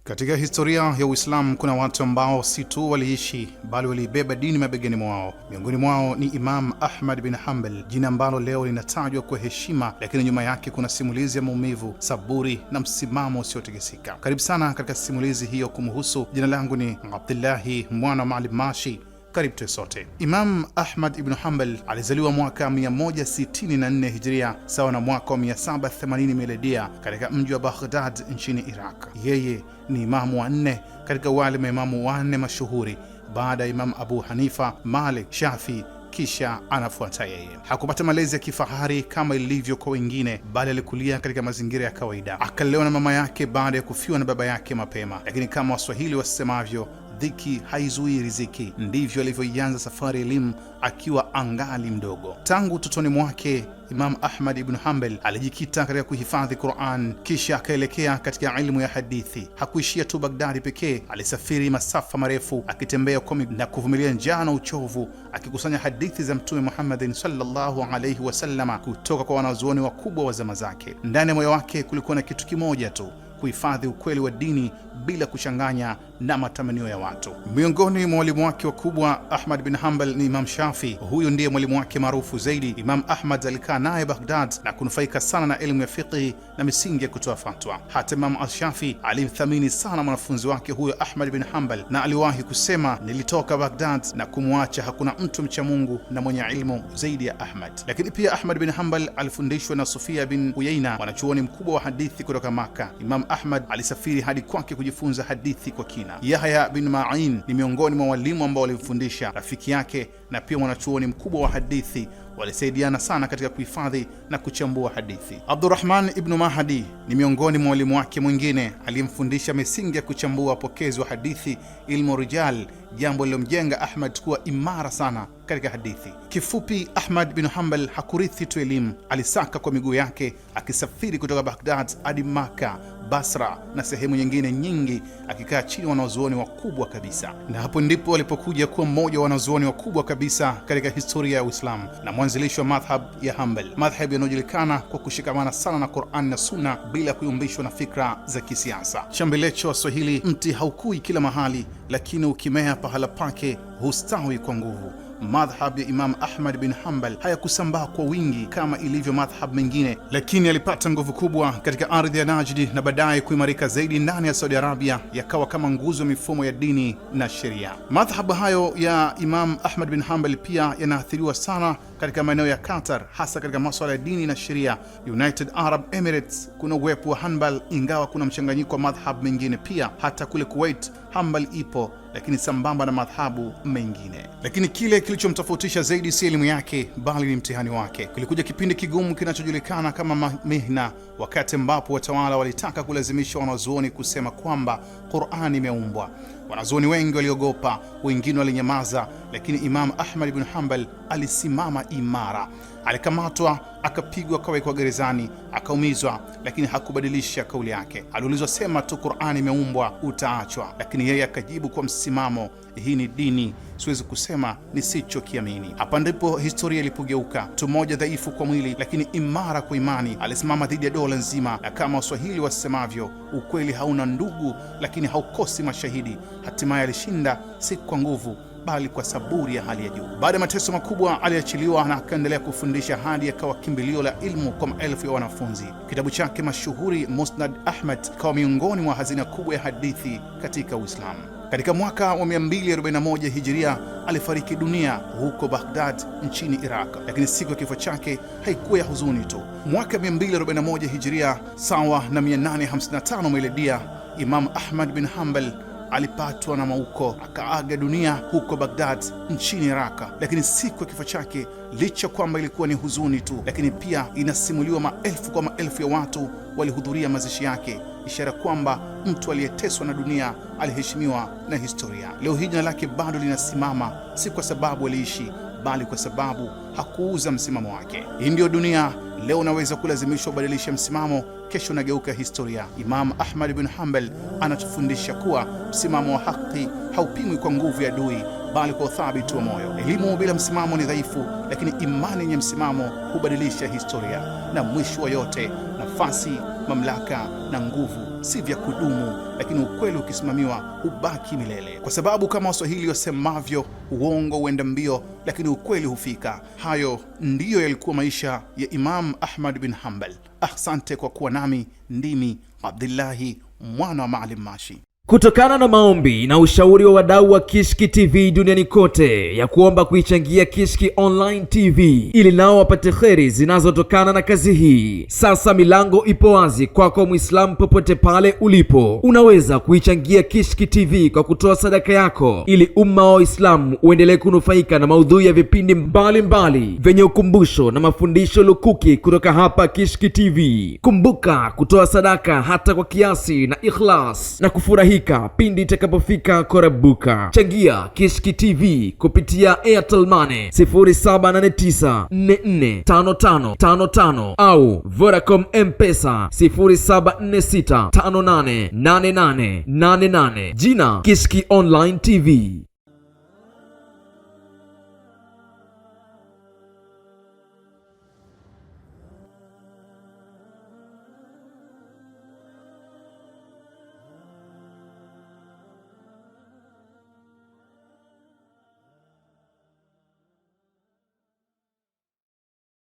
Katika historia ya Uislamu kuna watu ambao si tu waliishi bali waliibeba dini mabegani mwao. Miongoni mwao ni Imam Ahmad bin Hanbal, jina ambalo leo linatajwa kwa heshima, lakini nyuma yake kuna simulizi ya maumivu, saburi na msimamo usiotikisika. Karibu sana katika simulizi hiyo kumhusu. Jina langu ni Abdullahi mwana wa Maalim Mashi. Karibu tuwe sote. Imam Ahmad ibn Hanbal alizaliwa mwaka 164 Hijria sawa na mwaka wa 780 Miladia katika mji wa Baghdad nchini Iraq. Yeye ni imamu wa 4 katika wale maimamu 4 mashuhuri baada ya Imam Abu Hanifa, Malik, Shafi, kisha anafuata yeye. Hakupata malezi ya kifahari kama ilivyo kwa wengine, bali alikulia katika mazingira ya kawaida. Akalelewa na mama yake baada ya kufiwa na baba yake mapema, lakini kama Waswahili wasemavyo, dhiki haizuii riziki. Ndivyo alivyoianza safari ya elimu akiwa angali mdogo. Tangu utotoni mwake, Imam Ahmad ibn Hanbal alijikita katika kuhifadhi Qur'an, kisha akaelekea katika ilmu ya hadithi. Hakuishia tu Baghdadi pekee, alisafiri masafa marefu akitembea kwa miguu na kuvumilia njaa na uchovu, akikusanya hadithi za Mtume Muhammadin sallallahu alayhi wasallama kutoka kwa wanazuoni wakubwa wa zama zake. Ndani ya moyo wake kulikuwa na kitu kimoja tu: kuhifadhi ukweli wa dini bila kuchanganya na matamanio ya watu. Miongoni mwa walimu wake wakubwa Ahmad bin Hanbal ni Imam Shafi. Huyu ndiye mwalimu wake maarufu zaidi. Imam Ahmad alikaa naye Baghdad na kunufaika sana na elimu ya fiqh na misingi ya kutoa fatwa. Hata Imam al-Shafi alimthamini sana mwanafunzi wake huyo Ahmad bin Hanbal, na aliwahi kusema, nilitoka Baghdad na kumwacha hakuna mtu mcha Mungu na mwenye ilmu zaidi ya Ahmad. Lakini pia Ahmad bin Hanbal alifundishwa na Sufia bin Uyaina, mwanachuoni mkubwa wa hadithi kutoka Maka. Imam Ahmad alisafiri hadi kwake kujifunza hadithi kwa kina. Yahya bin Ma'in ni miongoni mwa walimu ambao walimfundisha. Rafiki yake na pia mwanachuoni mkubwa wa hadithi, walisaidiana sana katika kuhifadhi na kuchambua hadithi. Abdurrahman ibn Mahdi ni miongoni mwa walimu wake mwingine aliyemfundisha misingi ya kuchambua wapokezi wa hadithi, ilmu rijal, jambo lilomjenga Ahmad kuwa imara sana katika hadithi. Kifupi, Ahmad bin Hanbal hakurithi tu elimu, alisaka kwa miguu yake, akisafiri kutoka Baghdad hadi Maka, Basra na sehemu nyingine nyingi, akikaa chini wanazuoni wakubwa kabisa. Na hapo ndipo walipokuja kuwa mmoja wa wanazuoni wakubwa kabisa katika historia ya Uislamu na mwanzilishi wa madhhab ya Hanbal, madhhab yanayojulikana kwa kushikamana sana na Qur'an na Sunna bila kuyumbishwa na fikra za kisiasa. Shambelecho wa Swahili, mti haukui kila mahali, lakini ukimea pahala pake hustawi kwa nguvu. Madhhab ya Imam Ahmad bin Hanbal hayakusambaa kwa wingi kama ilivyo madhhab mengine, lakini alipata nguvu kubwa katika ardhi ya Najdi na baadaye kuimarika zaidi ndani ya Saudi Arabia, yakawa kama nguzo ya mifumo ya dini na sheria. Madhhab hayo ya Imam Ahmad bin Hanbal pia yanaathiriwa sana katika maeneo ya Qatar, hasa katika masuala ya dini na sheria. United Arab Emirates kuna uwepo wa Hanbal, ingawa kuna mchanganyiko wa madhhab mengine pia. Hata kule Kuwait Hanbal ipo, lakini sambamba na madhhabu mengine. Lakini kile kilichomtofautisha zaidi si elimu yake, bali ni mtihani wake. Kulikuja kipindi kigumu kinachojulikana kama mihna, wakati ambapo watawala walitaka kulazimisha wanazuoni kusema kwamba Qur'ani imeumbwa. Wanazuoni wengi waliogopa, wengine walinyamaza, lakini Imam Ahmad ibn Hanbal alisimama imara. Alikamatwa, akapigwa, akawekwa gerezani, akaumizwa, lakini hakubadilisha kauli yake. Aliulizwa, sema tu Qur'ani imeumbwa, utaachwa. Lakini yeye akajibu kwa msimamo, hii ni dini, siwezi kusema nisichokiamini. Hapa ndipo historia ilipogeuka. Mtu mmoja dhaifu kwa mwili, lakini imara kwa imani, alisimama dhidi ya dola nzima, na kama Waswahili wasemavyo, ukweli hauna ndugu, lakini haukosi mashahidi. Hatimaye alishinda, si kwa nguvu bali kwa saburi ya hali ya juu. Baada ya mateso makubwa aliachiliwa na akaendelea kufundisha hadi akawa kimbilio la ilmu kwa maelfu ya wanafunzi. Kitabu chake mashuhuri Musnad Ahmad kawa miongoni mwa hazina kubwa ya hadithi katika Uislamu. Katika mwaka wa 241 Hijria alifariki dunia huko Baghdad nchini Iraq, lakini siku ya kifo chake haikuwa ya huzuni tu. Mwaka 241 Hijria sawa na 855 Miladia, Imam Ahmad bin Hanbal alipatwa na mauko, akaaga dunia huko Baghdad nchini Iraq. Lakini siku ya kifo chake, licha kwamba ilikuwa ni huzuni tu, lakini pia inasimuliwa maelfu kwa maelfu ya watu walihudhuria mazishi yake, ishara kwamba mtu aliyeteswa na dunia aliheshimiwa na historia. Leo hii jina lake bado linasimama, si kwa sababu aliishi, bali kwa sababu hakuuza msimamo wake. Hii ndio dunia. Leo unaweza kulazimishwa kubadilisha msimamo, kesho unageuka historia. Imam Ahmad bin Hanbal anatufundisha kuwa msimamo wa haki haupimwi kwa nguvu ya adui, bali kwa uthabiti wa moyo. Elimu bila msimamo ni dhaifu, lakini imani yenye msimamo hubadilisha historia. Na mwisho wa yote, nafasi, mamlaka na nguvu si vya kudumu, lakini ukweli ukisimamiwa hubaki milele, kwa sababu kama Waswahili wasemavyo, uongo huenda mbio, lakini ukweli hufika. Hayo ndiyo yalikuwa maisha ya Imam Ahmad bin Hanbal. Asante kwa kuwa nami. Ndimi Abdullahi mwana wa Maalim Mashi. Kutokana na maombi na ushauri wa wadau wa Kishki TV duniani kote ya kuomba kuichangia Kishki Online TV ili nao wapate kheri zinazotokana na kazi hii, sasa milango ipo wazi kwako Muislamu popote pale ulipo. Unaweza kuichangia Kishki TV kwa kutoa sadaka yako ili umma wa Uislamu uendelee kunufaika na maudhui ya vipindi mbalimbali vyenye ukumbusho na mafundisho lukuki kutoka hapa Kishki TV. Kumbuka kutoa sadaka hata kwa kiasi na ikhlas na kufurahi pindi itakapofika korabuka. Changia Kishki TV kupitia Airtel Money 0789445555 au Vodacom M-Pesa 0746588888. Jina Kishki Online TV.